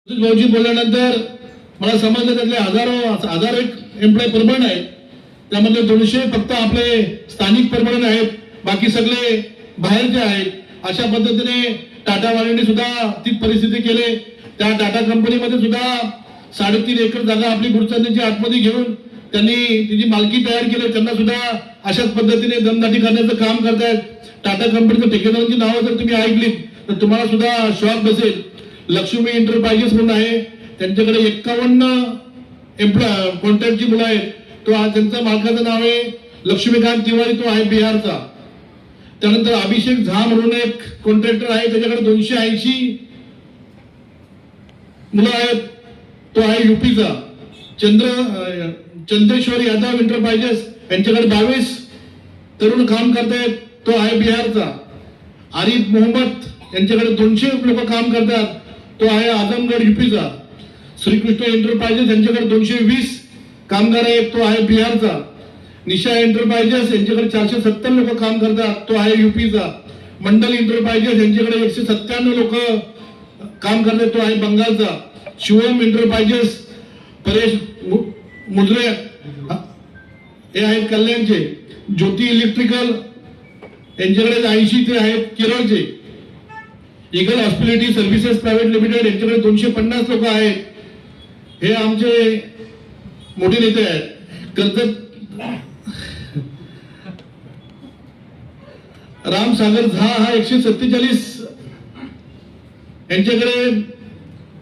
भाऊजी बोलल्यानंतर मला समजलं त्यातले हजारो एम्प्लॉय परमनंट आहेत. त्यामध्ये 200 फक्त आपले स्थानिक परमनंट आहेत, बाकी सगळे बाहेरचे आहेत. अशा पद्धतीने टाटा वाल्यांनी सुद्धा ती परिस्थिती केली. त्या टाटा कंपनीमध्ये सुद्धा 3.5 एकर जागा आपली गुरुचंदची आतमध्ये घेऊन त्यांनी तिची मालकी तयार केली. त्यांना सुद्धा अशाच पद्धतीने दमदाटी करण्याचं काम करतायत. टाटा कंपनीच्या ठेकेदारांची नावं जर तुम्ही ऐकली तर तुम्हाला सुद्धा शॉक बसेल. लक्ष्मी एंटरप्राइजेस म्हणून आहे, त्यांच्याकडे 51 कॉन्ट्रॅक्टची मुलं आहेत. तो आज त्यांचा मालकाचं नाव आहे लक्ष्मीकांत तिवारी, तो आहे बिहारचा. त्यानंतर अभिषेक झा म्हणून एक कॉन्ट्रॅक्टर आहे, त्याच्याकडे 280 मुलं आहेत, तो आहे युपीचा. चंद्रेश्वर यादव एंटरप्राइजेस यांच्याकडे 22 तरुण काम करतायत, तो आहे बिहारचा. आरिफ मोहम्मद यांच्याकडे 200 लोक काम करतात, तो आहे आजमगड युपीचा. श्रीकृष्ण एंटरप्राइजेस यांच्याकडे 220 कामगार आहेत, तो आहे बिहारचा. निशा एंटरप्राइजेस यांच्याकडे 470 लोक काम करतात, तो आहे युपीचा. मंडल एंटरप्राइजेस यांच्याकडे 197 लोक काम करतात, तो आहे बंगालचा. शिवम एंटरप्राइजेस परेश मुजरे हे आहेत कल्याणचे. ज्योती इलेक्ट्रिकल यांच्याकडे 80 ते आहेत केरळचे. Eagle hospitality services private limited यांच्याकडे 250 लोक आहेत, हे आमचे मोठे नेते आहेत. कर्जत राम सागर झा हा 147 यांच्याकडे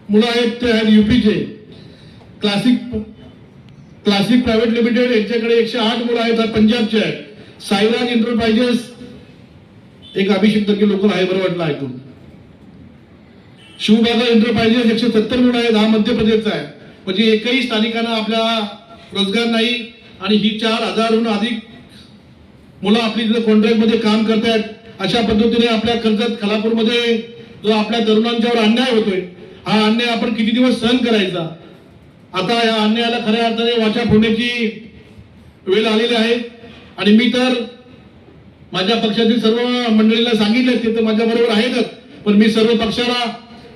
मुलं आहेत, ते आहेत युपीचे. क्लासिक प्रायव्हेट लिमिटेड यांच्याकडे 108 मुलं आहेत, पंजाबचे आहेत. साईराज एंटरप्राइजेस एक अभिषेक टक्के लोक आहे, बरं वाटलं ऐकून. शिवबागा एंटरप्राइजेस 170 मुलं आहेत, हा मध्य प्रदेशचा आहे. म्हणजे एकही स्थानिकांना आपल्या रोजगार नाही. आणि ही 4000हून अधिक मुलं आपली कॉन्ट्रॅक्ट मध्ये काम करतात. अशा पद्धतीने आपल्या कर्जत खालापूरमध्ये जो आपल्या तरुणांच्यावर अन्याय होतोय, हा अन्याय आपण किती दिवस सहन करायचा. आता या अन्यायाला खऱ्या अर्थाने वाचा फोडण्याची वेळ आलेली आहे. आणि मी तर माझ्या पक्षातील सर्व मंडळीला सांगितलं, ते तर माझ्या बरोबर आहेतच, पण मी सर्व पक्षाला,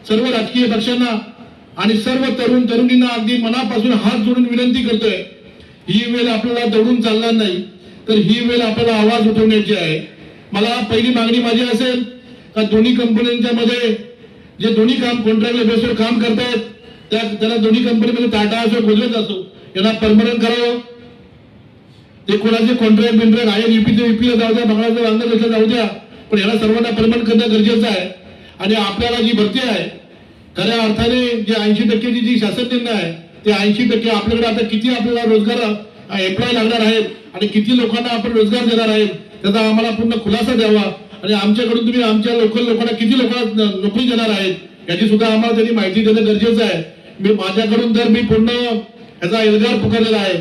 सर्व राजकीय पक्षांना आणि सर्व तरुण तरुणींना अगदी मनापासून हात जोडून विनंती करतोय, ही वेळ आपल्याला दौडून चालणार नाही, तर ही वेळ आपल्याला आवाज उठवण्याची आहे. मला पहिली मागणी माझी असेल का दोन्ही कंपन्यांच्या मध्ये जे दोन्ही काम कॉन्ट्रॅक्ट बेसवर काम करतायत, त्याला दोन्ही कंपनीमध्ये टाटा असो गोदरेज असो यांना परमनंट करावं. ते कोणाचे कॉन्ट्रॅक्ट बिंट्रॅक्ट आहे, युपीला जाऊ द्या, बंगालच्या बांगलादेशला जाऊ द्या, पण यांना सर्वांना परमनंट करणं गरजेचं आहे. आणि आपल्याला जी भरती आहे, खऱ्या अर्थाने जे 80% जी शासन निर्णय आहे, ते 80% आपल्याकडे आता किती आपल्याला रोजगार एम्प्लॉय लागणार आहेत आणि किती लोकांना आपण रोजगार देणार आहेत, त्याचा आम्हाला पूर्ण खुलासा द्यावा. आणि आमच्याकडून तुम्ही आमच्या लोकल लोकांना किती लोकांना नोकरी देणार आहेत याची सुद्धा आम्हाला त्यांनी माहिती देणं गरजेचं आहे. माझ्याकडून तर मी पूर्ण याचा एल्गार पुकारलेला आहे.